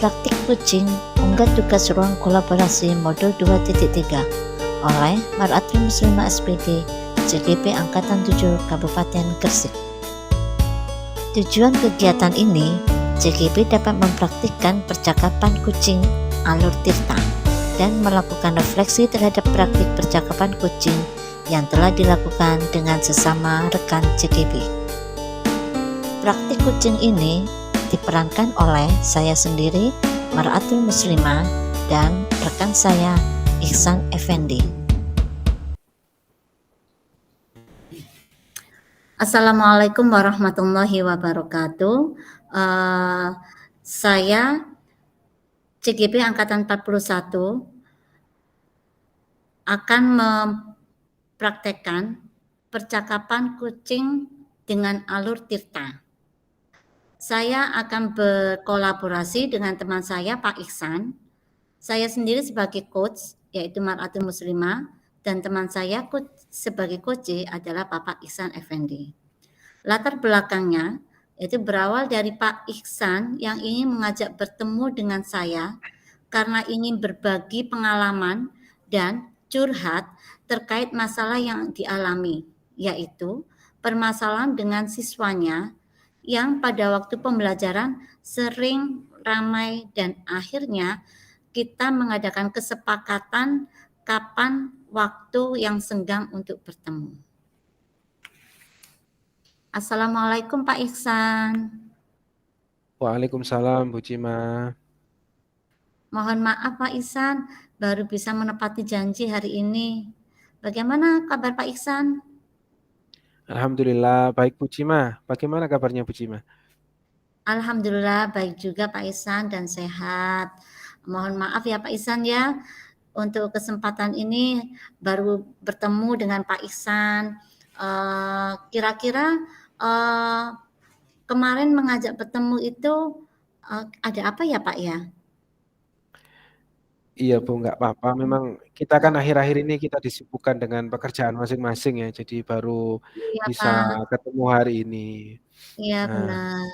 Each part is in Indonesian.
Praktik kucing, unggah tugas ruang kolaborasi modul 2.3 oleh Mar'atul Muslimah SPD, CGP Angkatan 7 Kabupaten Gresik. Tujuan kegiatan ini, CGP dapat mempraktikkan percakapan kucing alur Tirta dan melakukan refleksi terhadap praktik percakapan kucing yang telah dilakukan dengan sesama rekan CGP. Praktik kucing ini diperankan oleh saya sendiri, Mar'atul Muslimah, dan rekan saya, Ihsan Effendi. Assalamualaikum warahmatullahi wabarakatuh. Saya CGP Angkatan 41 akan mempraktekkan percakapan kucing dengan alur Tirta. Saya akan berkolaborasi dengan teman saya, Pak Ihsan. Saya sendiri sebagai coach, yaitu Mar'atul Muslimah, dan teman saya sebagai coach adalah Bapak Ihsan Effendi. Latar belakangnya itu berawal dari Pak Ihsan yang ingin mengajak bertemu dengan saya karena ingin berbagi pengalaman dan curhat terkait masalah yang dialami, yaitu permasalahan dengan siswanya yang pada waktu pembelajaran sering ramai dan akhirnya kita mengadakan kesepakatan kapan waktu yang senggang untuk bertemu. Assalamualaikum Pak Ihsan. Waalaikumsalam Bu Cima. Mohon maaf Pak Ihsan, baru bisa menepati janji hari ini. Bagaimana kabar Pak Ihsan? Alhamdulillah baik Bu Cima. Bagaimana kabarnya Bu Cima? Alhamdulillah baik juga Pak Ihsan dan sehat. Mohon maaf ya Pak Ihsan ya, untuk kesempatan ini baru bertemu dengan Pak Ihsan. Kira-kira kemarin mengajak bertemu itu ada apa ya Pak ya? Iya Bu, nggak apa-apa. Memang kita kan akhir-akhir ini kita disibukkan dengan pekerjaan masing-masing ya. Jadi baru Iya bisa Pak, ketemu hari ini. iya Nah, benar.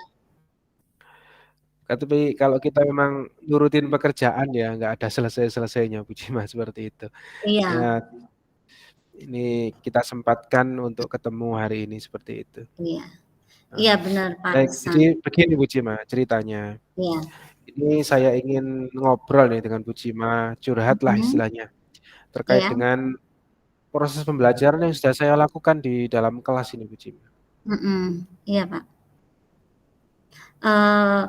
tapi kalau kita memang nurutin pekerjaan ya nggak ada selesai-selesainya Bu Cima seperti itu. Iya, Ya, ini kita sempatkan untuk ketemu hari ini seperti itu. iya. Nah, Iya benar Pak baik, Ihsan. jadi begini Bu Cima ceritanya. Iya. Ini saya ingin ngobrol nih dengan Bu Cima, curhat lah Mhm. istilahnya, terkait Iya. dengan proses pembelajaran yang sudah saya lakukan di dalam kelas ini Bu Cima. Mhm. Iya Pak. Eh,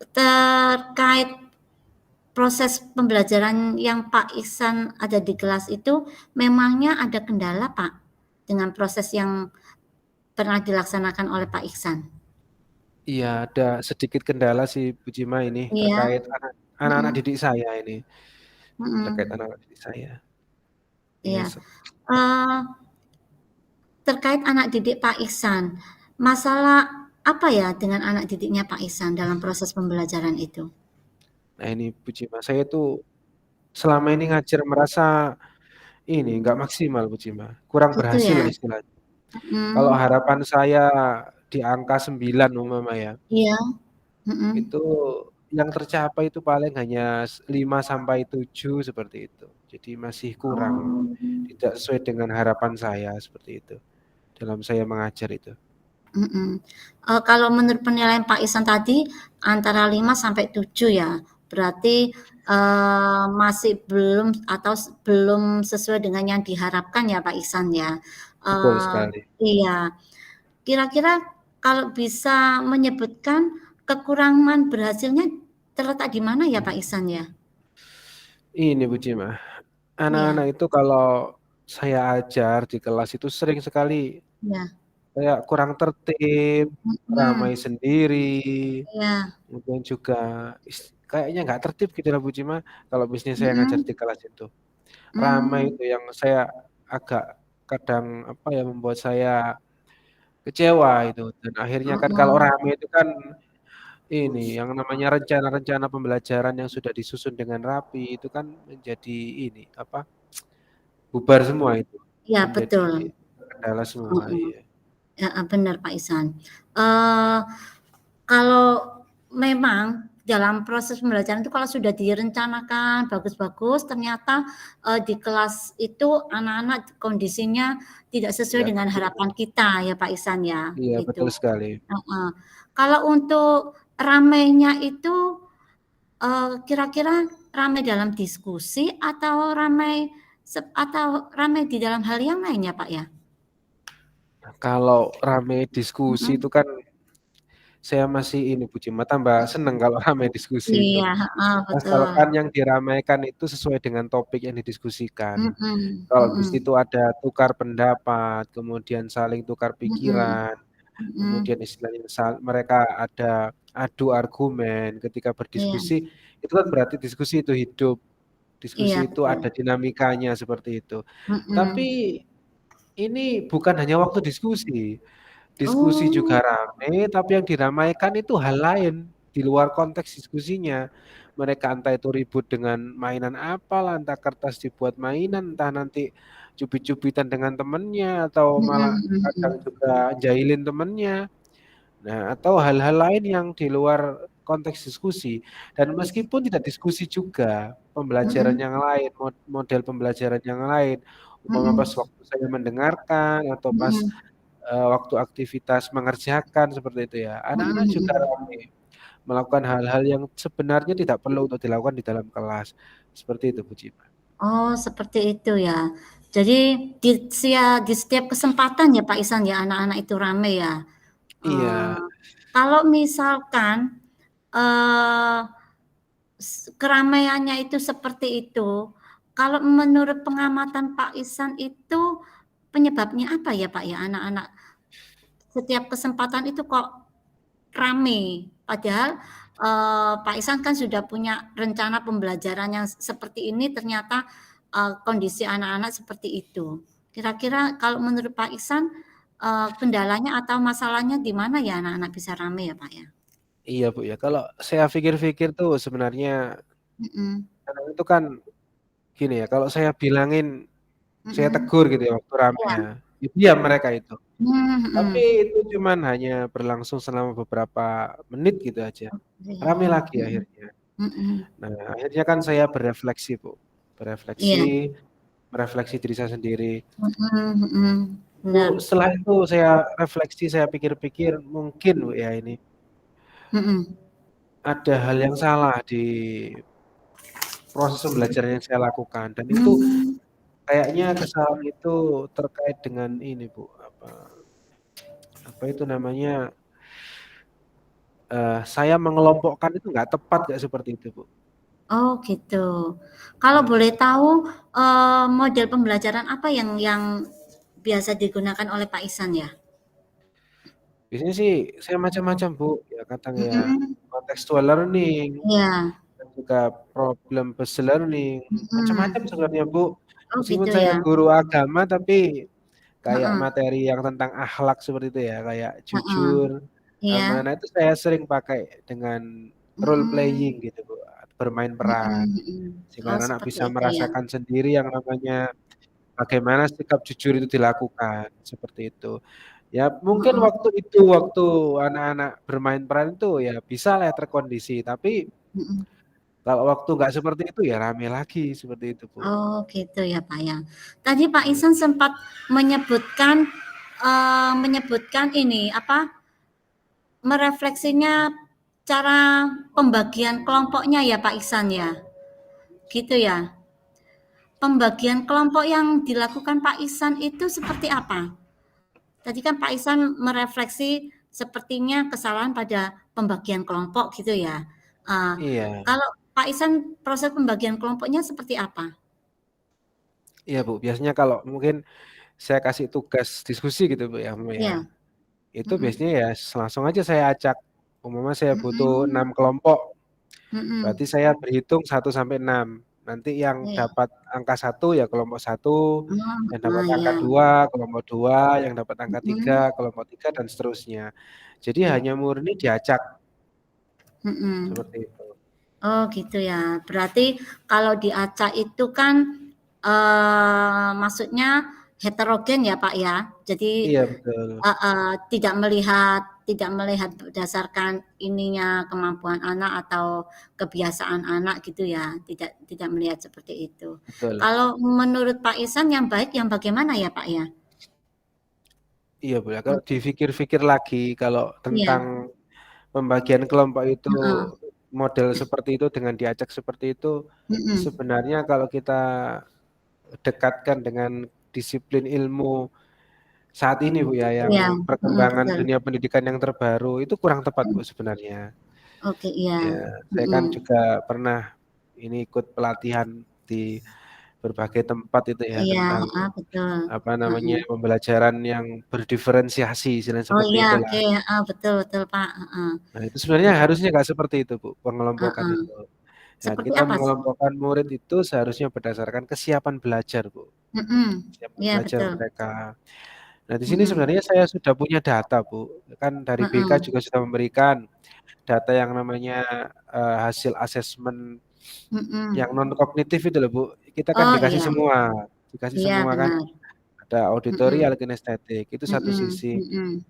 Terkait proses pembelajaran yang Pak Ihsan ada di kelas itu, memangnya ada kendala Pak dengan proses yang pernah dilaksanakan oleh Pak Ihsan? Iya, ada sedikit kendala sih Bu Cima ini Iya. terkait anak-anak Mhm. didik saya ini, terkait Mhm. anak-anak didik saya. Iya, Iya. Eh, Terkait anak didik Pak Ihsan, masalah apa ya dengan anak didiknya Pak Ihsan dalam proses pembelajaran itu? nah ini Bu Cima, saya tuh selama ini ngajar merasa ini nggak maksimal Bu Cima, kurang Itu berhasil ya? lah istilahnya. Kalau Mhm. harapan saya di angka 9 umpama ya, Iya. Mhm. itu yang tercapai itu paling hanya 5 sampai 7 seperti itu. Jadi masih kurang, Oh. tidak sesuai dengan harapan saya seperti itu, dalam saya mengajar itu. Mhm. Kalau menurut penilaian Pak Ihsan tadi antara 5 sampai 7 ya, berarti, masih belum atau belum sesuai dengan yang diharapkan ya Pak Ihsan ya? Betul Eee, sekali. iya. Kira-kira kalau bisa menyebutkan kekurangan berhasilnya terletak di mana ya Pak Ihsan ya? Ini Bu Cima, Iya, anak-anak itu kalau saya ajar di kelas itu sering sekali iya. kayak kurang tertib, ramai Mhm. sendiri, Iya. kemudian juga kayaknya nggak tertib gitu lah Bu Cima, kalau misalnya saya ngajar Mhm. di kelas itu. Ramai Mmm. itu yang saya agak kadang, apa ya, membuat saya kecewa itu, dan akhirnya kan kalau Mhm. ramai itu kan ini, yang namanya rencana-rencana pembelajaran yang sudah disusun dengan rapi itu kan menjadi ini, apa, bubar semua itu, Iya menjadi betul. terkendala semua, Mhm. iya. Heeh, benar Pak Ihsan. Eee, Kalau memang dalam proses pembelajaran itu kalau sudah direncanakan bagus-bagus, ternyata di kelas itu anak-anak kondisinya tidak sesuai Nggak dengan terima. harapan kita ya Pak Ihsan ya, Iya, gitu. betul sekali. Heeh. Kalau untuk ramainya itu kira-kira ramai dalam diskusi atau ramai di dalam hal yang lain ya Pak ya? Kalau rame diskusi Mhm. itu kan saya masih ini Bu Cima, tambah seneng kalau rame diskusi itu. Iya, heeh, betul. Asalkan yang diramaikan itu sesuai dengan topik yang didiskusikan. Mhm, Kalau di mhm, situ ada tukar pendapat, kemudian saling tukar mhm, pikiran, mhm, kemudian istilahnya mereka ada adu argumen ketika iya, berdiskusi, itu kan berarti diskusi itu hidup, iya diskusi itu betul. ada dinamikanya seperti itu. Tapi Mhm. ini bukan hanya waktu diskusi. Diskusi juga Oh, rame, tapi yang diramaikan itu hal lain di luar konteks diskusinya. Mereka entah itu ribut dengan mainan apalah, entah kertas dibuat mainan, entah nanti cubit-cubitan dengan temennya, atau mhm, malah kadang mhm, juga jahilin temennya. Nah, atau hal-hal lain yang di luar konteks diskusi. Dan meskipun tidak diskusi juga, pembelajaran mhm, yang lain, model pembelajaran yang lain, umpama pas mhm, waktu saya mendengarkan atau pas mhm, waktu aktivitas mengerjakan seperti itu ya. mhm, Anak-anak juga mhm. ramai melakukan hal-hal yang sebenarnya tidak perlu untuk dilakukan di dalam kelas. Seperti itu Bu Cima. Oh, seperti itu ya. Jadi di setiap kesempatan ya Pak Ihsan ya, anak-anak itu rame ya? Iya, Kalau misalkan, eee, keramaiannya itu seperti itu, kalau menurut pengamatan Pak Ihsan itu penyebabnya apa ya Pak ya, anak-anak setiap kesempatan itu kok rame? Padahal, Pak Ihsan kan sudah punya rencana pembelajaran yang seperti ini, ternyata, kondisi anak-anak seperti itu. Kira-kira kalau menurut Pak Ihsan, kendalanya atau masalahnya di mana ya anak-anak bisa rame ya, Pak, ya? iya Bu ya. Kalau saya pikir-pikir tuh sebenarnya Mhm, anak itu kan gini ya, kalau saya bilangin, saya mhm. tegur gitu ya waktu rame Iya. ya, itu diam mereka itu. Tapi Mhm. itu cuman hanya berlangsung selama beberapa menit gitu aja. Iya, Rame lagi mhm, akhirnya. mhm. Nah, akhirnya kan saya berefleksi Bu. Berefleksi, Iya, merefleksi diri saya sendiri. mhm, mhm. Benar, Setelah itu saya refleksi, saya pikir-pikir mungkin Bu ya ini, mhm. ada hal yang salah di proses pembelajaran yang saya lakukan dan itu Mmm. kayaknya kesalahan itu terkait dengan ini Bu, apa apa itu namanya, saya mengelompokkan itu nggak tepat nggak seperti itu Bu. Oh gitu. Kalau boleh Heeh. tahu, model pembelajaran apa yang biasa digunakan oleh Pak Ihsan ya? Biasanya sih saya macam-macam Bu, ya kadang ya Mhm. contextual learning, Iya, dan juga problem based learning, macam-macam mhm. sebenarnya Bu. Oh Meskipun gitu saya ya? guru agama tapi kayak Heeh, materi yang tentang akhlak seperti itu ya, kayak heeh. jujur, Iya, amanah itu saya sering pakai dengan role playing mhm, gitu Bu, bermain peran. mhm, mhm. Sehingga Oh anak-anak seperti bisa itu ya? merasakan sendiri yang namanya bagaimana sikap jujur itu dilakukan, seperti itu. Ya mungkin Heeh, waktu itu, waktu anak-anak bermain peran itu ya bisalah ya terkondisi, tapi mhm. kalau waktu nggak seperti itu ya rame lagi, seperti itu Bu. Oh gitu ya Pak ya. Tadi Pak Iya. Ihsan sempat menyebutkan ini, apa, merefleksinya cara pembagian kelompoknya ya Pak Ihsan ya? Gitu ya? Pembagian kelompok yang dilakukan Pak Ihsan itu seperti apa? Tadi kan Pak Ihsan merefleksi sepertinya kesalahan pada pembagian kelompok gitu ya. Eee, Iya, kalau Pak Ihsan proses pembagian kelompoknya seperti apa? iya Bu, biasanya kalau mungkin saya kasih tugas diskusi gitu Bu ya, ya, Iya, itu mhm, biasanya ya langsung aja saya acak, umpama saya butuh 6 mhm, kelompok. mhm, Berarti saya berhitung 1 sampai 6. Nanti yang iya. dapat angka 1 ya kelompok 1, Oh, yang dapat heeh, angka iya, 2 kelompok 2, yang dapat angka 3 mhm, kelompok 3 dan seterusnya. Jadi hanya murni diacak mhm. seperti itu. Oh gitu ya. Berarti kalau di acak itu kan, maksudnya heterogen ya, Pak, ya. Jadi Iya betul, tidak melihat berdasarkan ininya kemampuan anak atau kebiasaan anak gitu ya, tidak tidak melihat seperti itu. betul. Kalau menurut Pak Ihsan yang baik yang bagaimana ya, Pak, ya? Iya Bu ya, kalau Untuk dipikir-pikir lagi kalau iya, tentang pembagian kelompok itu heeh, model seperti itu dengan diajak seperti itu, mhm. sebenarnya kalau kita dekatkan dengan disiplin ilmu saat ini Bu ya, Iya, yang mhm, perkembangan betul. dunia pendidikan yang terbaru itu kurang tepat Bu sebenarnya. Oke, iya, Ya, saya kan mhm. juga pernah ini ikut pelatihan di berbagai tempat itu ya Iya, tentang heeh, betul, apa namanya, heeh. pembelajaran yang berdiferensiasi istilahnya Oh seperti iya, itulah. oke, heeh, betul betul, Pak, heeh. Nah, itu sebenarnya Betul, harusnya nggak seperti itu Bu, pengelompokan heeh. itu. Ya, Seperti kita apa? mengelompokkan murid itu seharusnya berdasarkan kesiapan belajar Bu, Mhm, kesiapan iya belajar betul, mereka. Nah, di sini mhm, sebenarnya saya sudah punya data Bu, kan dari BK heeh, juga sudah memberikan data yang namanya, hasil asesmen yang mhm. non kognitif itu loh Bu, kita kan Oh iya, dikasih iya semua kan, benar, ada mhm, auditorial, kinestetik, itu satu mhm, sisi. mhm,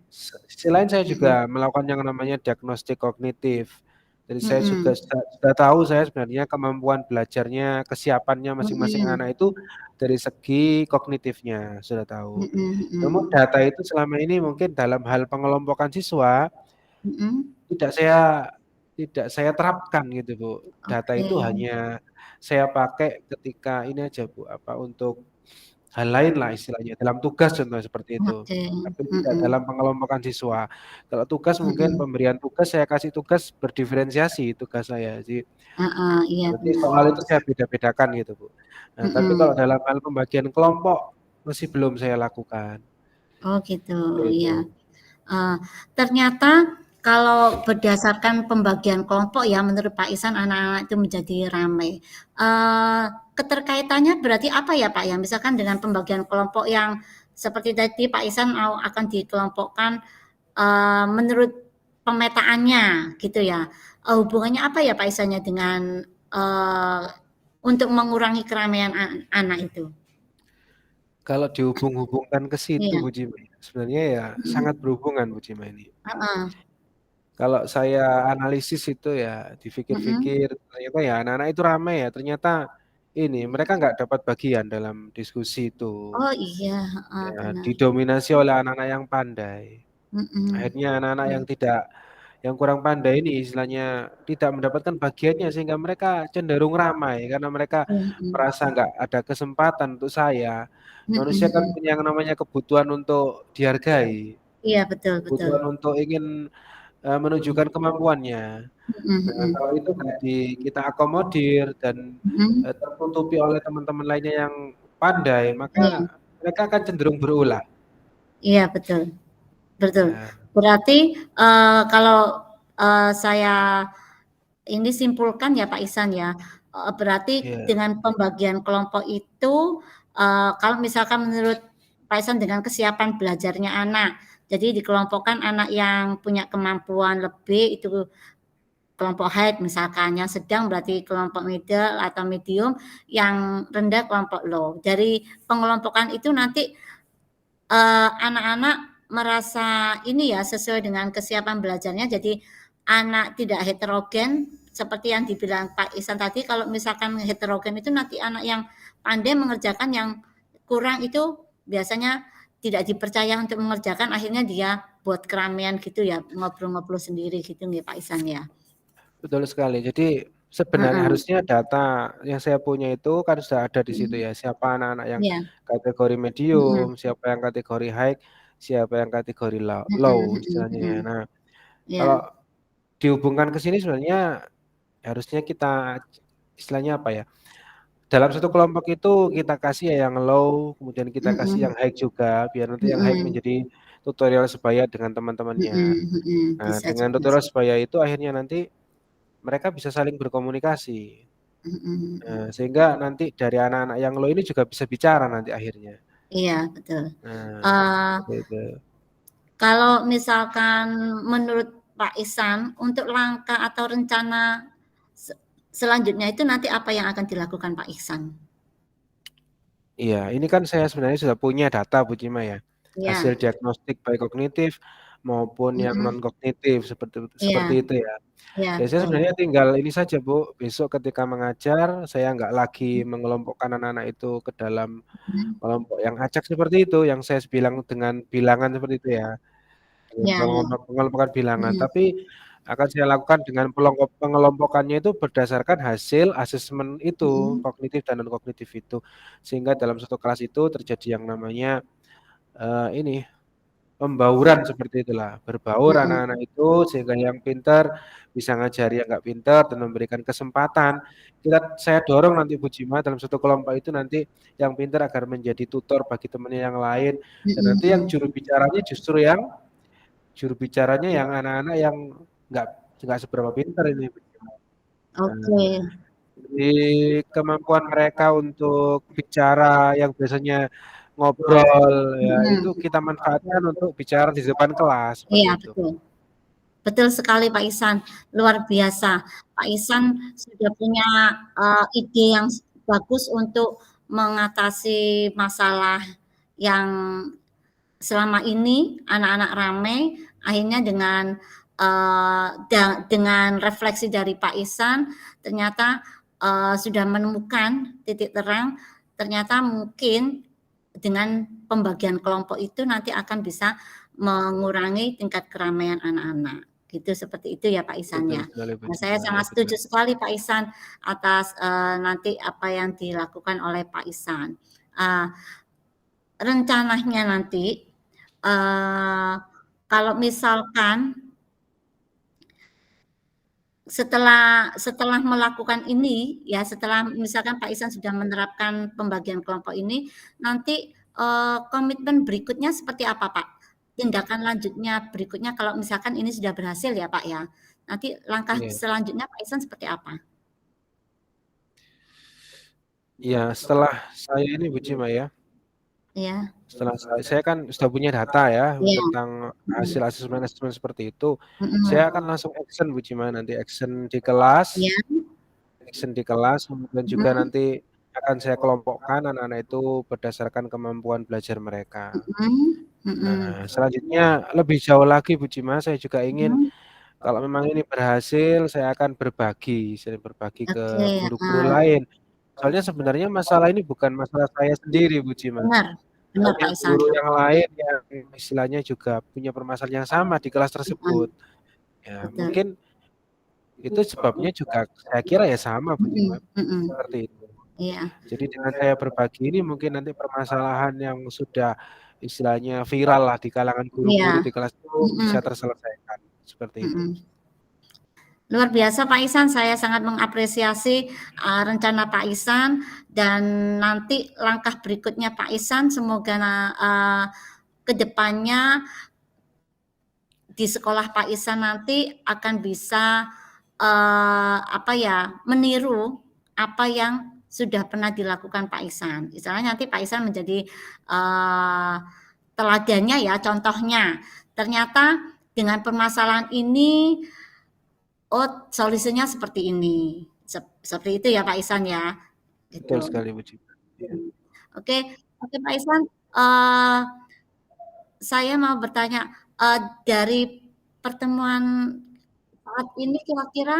Sisi lain saya mhm, juga melakukan yang namanya diagnostik kognitif. Jadi saya juga mhm, sudah tahu saya sebenarnya kemampuan belajarnya, kesiapannya masing-masing mhm, anak itu dari segi kognitifnya, sudah tahu. mhm, Namun mhm, data itu selama ini mungkin dalam hal pengelompokan siswa mhm, tidak saya tidak saya terapkan gitu, Bu. Data oke, itu hanya saya pakai ketika ini aja, Bu, apa, untuk hal lain lah istilahnya, dalam tugas contohnya seperti itu, oke, tapi tidak mhm, dalam pengelompokan siswa. Kalau tugas mungkin mhm, pemberian tugas saya kasih tugas berdiferensiasi tugas saya. Jadi heeh, iya berarti benar, soal itu saya beda-bedakan gitu, Bu. Nah, tapi kalau mhm. dalam hal pembagian kelompok masih belum saya lakukan, Oh gitu, seperti iya. itu. Eee, Ternyata kalau berdasarkan pembagian kelompok ya menurut Pak Ihsan anak-anak itu menjadi ramai. Eee, Keterkaitannya berarti apa ya Pak ya? Misalkan dengan pembagian kelompok yang seperti tadi Pak Ihsan mau akan dikelompokkan, menurut pemetaannya gitu ya. Hubungannya apa ya Pak Ihsannya dengan, untuk mengurangi keramaian anak itu? Kalau dihubung-hubungkan ke situ Iya, Bu Jima, sebenarnya ya mhm, sangat berhubungan Bu Jima ini. heeh, Kalau saya analisis itu ya, mhm. dipikir-pikir ternyata ya anak-anak itu ramai ya, ternyata ini mereka nggak dapat bagian dalam diskusi itu. Oh iya, heeh, Ya, benar. didominasi oleh anak-anak yang pandai. Mhm. Akhirnya anak-anak Iya, yang kurang pandai ini istilahnya tidak mendapatkan bagiannya sehingga mereka cenderung ramai karena mereka mhm, merasa nggak ada kesempatan untuk saya. mhm, Manusia kan mhm. punya yang namanya kebutuhan untuk dihargai, Iya, betul betul. kebutuhan untuk ingin menunjukkan kemampuannya. Mhm, Nah, mhm. kalau itu nggak kita akomodir dan Mhm. tertutupi oleh teman-teman lainnya yang pandai, maka Iya, mereka akan cenderung berulah. iya betul betul. Nah, Berarti, kalau, saya ini simpulkan ya Pak Ihsan ya, berarti iya, dengan pembagian kelompok itu, kalau misalkan menurut Pak Ihsan dengan kesiapan belajarnya anak, jadi dikelompokkan anak yang punya kemampuan lebih itu kelompok high misalkan, yang sedang berarti kelompok middle atau medium, yang rendah kelompok low. Dari pengelompokan itu nanti, anak-anak merasa ini ya, sesuai dengan kesiapan belajarnya, jadi anak tidak heterogen seperti yang dibilang Pak Ihsan tadi, kalau misalkan heterogen itu nanti anak yang pandai mengerjakan, yang kurang itu biasanya tidak dipercaya untuk mengerjakan, akhirnya dia buat keramaian gitu ya, ngobrol-ngobrol sendiri gitu nggih Pak Ihsan ya? betul sekali. Jadi sebenarnya Heeh, harusnya data yang saya punya itu kan sudah ada di situ mhm, ya, siapa anak-anak yang iya, kategori medium, mhm, siapa yang kategori high, siapa yang kategori low mhm, mhm, istilahnya ya. mhm, Nah, iya, kalau dihubungkan ke sini sebenarnya harusnya kita istilahnya apa ya, dalam satu kelompok itu kita kasih ya yang low, kemudian kita kasih mhm, yang high juga, biar nanti yang high mhm, menjadi tutorial sebaya dengan teman-temannya. mhm, mhm, Nah, bisa dengan juga tutorial sih, sebaya itu akhirnya nanti mereka bisa saling berkomunikasi. mhm, mhm, Sehingga nanti dari anak-anak yang low ini juga bisa bicara nanti akhirnya. iya betul, Nah, eee, seperti itu. kalau misalkan menurut Pak Ihsan untuk langkah atau rencana se selanjutnya itu nanti apa yang akan dilakukan Pak Ihsan? Iya, ini kan saya sebenarnya sudah punya data Bu Cima ya, hasil Iya, diagnostik baik kognitif maupun yang non mhm, kognitif iya, seperti itu ya. iya Ya saya betul, sebenarnya tinggal ini saja Bu, besok ketika mengajar saya nggak lagi mhm, mengelompokkan anak-anak itu ke dalam mhm, kelompok yang acak seperti itu, yang saya bilang dengan bilangan seperti itu ya, dengan iya iya, pengelompokan bilangan, mhm, tapi akan saya lakukan dengan pengelompokannya itu berdasarkan hasil asesmen itu, mhm, kognitif dan non kognitif itu. Sehingga dalam satu kelas itu terjadi yang namanya, ini, pembauran seperti itulah, berbaur mhm, anak-anak itu sehingga yang pintar bisa ngajari yang nggak pintar dan memberikan kesempatan. Saya dorong nanti Bu Cima dalam satu kelompok itu nanti yang pintar agar menjadi tutor bagi temannya yang lain, dan mhm nanti yang mhm, juru bicaranya justru yang juru bicaranya yang anak-anak yang nggak nggak seberapa pintar ini Bu Cima. oke, Nah, di kemampuan mereka untuk bicara yang biasanya ngobrol, ya itu mhm, kita manfaatkan untuk bicara di depan kelas, seperti iya itu. betul. Betul sekali Pak Ihsan, luar biasa. Pak Ihsan sudah punya, ide yang bagus untuk mengatasi masalah yang selama ini anak-anak ramai, akhirnya dengan refleksi dari Pak Ihsan, ternyata, sudah menemukan titik terang, ternyata mungkin dengan pembagian kelompok itu nanti akan bisa mengurangi tingkat keramaian anak-anak, gitu, seperti itu ya Pak Ihsan Betul ya. sekali Bu Nah, saya Cima, ya sangat betul. setuju sekali Pak Ihsan atas, nanti apa yang dilakukan oleh Pak Ihsan. Eee, Rencananya nanti, eee, kalau misalkan setelah setelah melakukan ini, ya setelah misalkan Pak Ihsan sudah menerapkan pembagian kelompok ini, nanti, komitmen berikutnya seperti apa, Pak? Tindakan lanjutnya berikutnya kalau misalkan ini sudah berhasil ya, Pak, ya. Nanti langkah Iya. selanjutnya Pak Ihsan seperti apa? Iya, setelah saya ini Bu Cima ya, Iya, setelah saya kan sudah punya data ya iya, tentang mhm, hasil asesmen-asesmen seperti itu, saya mhm, akan langsung action Bu Cima, nanti action di kelas. iya, Action di kelas, kemudian juga mhm, nanti akan saya kelompokkan anak-anak itu berdasarkan kemampuan belajar mereka. mhm, Nah, mhm, selanjutnya lebih jauh lagi Bu Cima, saya juga ingin mhm, kalau memang ini berhasil, saya akan berbagi ke oke, guru-guru heeh, lain. Soalnya sebenarnya masalah ini bukan masalah saya sendiri Bu Cima. benar benar Banyak Pak Ihsan, guru yang lain yang istilahnya juga punya permasalahan yang sama di kelas heeh, tersebut. Ya, betul, mungkin itu sebabnya juga saya kira ya sama Bu mhm Cima, mhm, seperti itu. iya. Jadi dengan saya berbagi ini mungkin nanti permasalahan yang sudah istilahnya viral lah di kalangan Iya, guru-guru di kelas itu mhm bisa terselesaikan, seperti itu. mhm. Luar biasa Pak Ihsan, saya sangat mengapresiasi, rencana Pak Ihsan dan nanti langkah berikutnya Pak Ihsan semoga ke depannya di sekolah Pak Ihsan nanti akan bisa, apa ya, meniru apa yang sudah pernah dilakukan Pak Ihsan. Misalnya nanti Pak Ihsan menjadi, teladannya ya, contohnya. Ternyata dengan permasalahan ini, oh solusinya seperti ini. Seperti itu ya Pak Ihsan ya, Betul gitu. sekali Bu Cima. Iya. Mhm. Oke oke Pak Ihsan, eee, saya mau bertanya, dari pertemuan saat ini kira-kira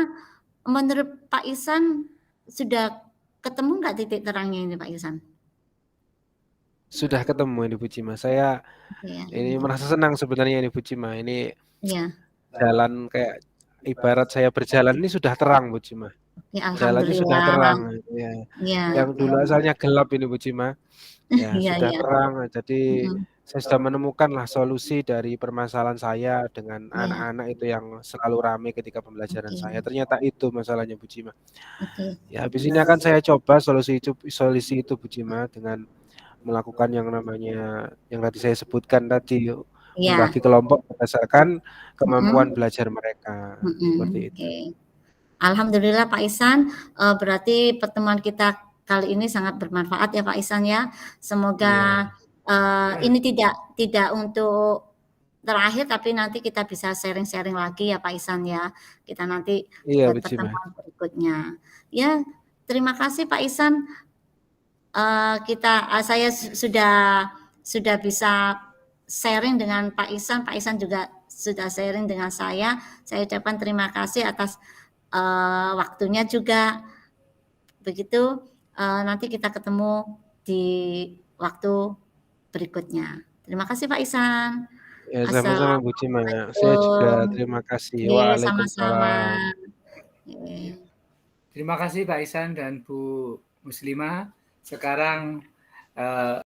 menurut Pak Ihsan sudah ketemu nggak titik terangnya ini Pak Ihsan? Sudah ketemu ini Bu Cima. Saya Oke ya, ini merasa senang sebenarnya ini Bu Cima. Ini iya, jalan kayak ibarat saya berjalan ini sudah terang Bu Cima. oke Jalannya sudah alhamdulillah, terang, ya. iya, Yang dulu asalnya gelap ini Bu Cima. Ya, iya sudah iya, terang. Jadi mhm, saya sudah menemukanlah solusi dari permasalahan saya dengan iya, anak-anak itu yang selalu ramai ketika pembelajaran oke saya. Ternyata itu masalahnya Bu Cima. oke, Ya, habis ini akan saya coba solusi itu Bu Cima dengan melakukan yang namanya yang tadi saya sebutkan tadi, iya, membagi kelompok berdasarkan kemampuan mhm, belajar mereka. Seperti mhm, itu. oke. Alhamdulillah Pak Ihsan, berarti pertemuan kita kali ini sangat bermanfaat ya Pak Ihsan ya. Semoga, Iya. ini tidak untuk terakhir, tapi nanti kita bisa sharing-sharing lagi ya Pak Ihsan ya. Kita nanti Iya buat Bu Cima. pertemuan berikutnya. Ya, terima kasih Pak Ihsan saya sudah bisa sharing dengan Pak Ihsan juga sudah sharing dengan saya. Saya ucapkan terima kasih atas waktunya juga. Begitu, nanti kita ketemu di waktu berikutnya. Terima kasih Pak Ihsan. Ya, sama-sama Bu Cima. Saya juga Assalamualaikum. terima kasih. Iya, sama-sama. Waalaikumsalam. Terima kasih Pak Ihsan dan Bu Muslimah. Sekarang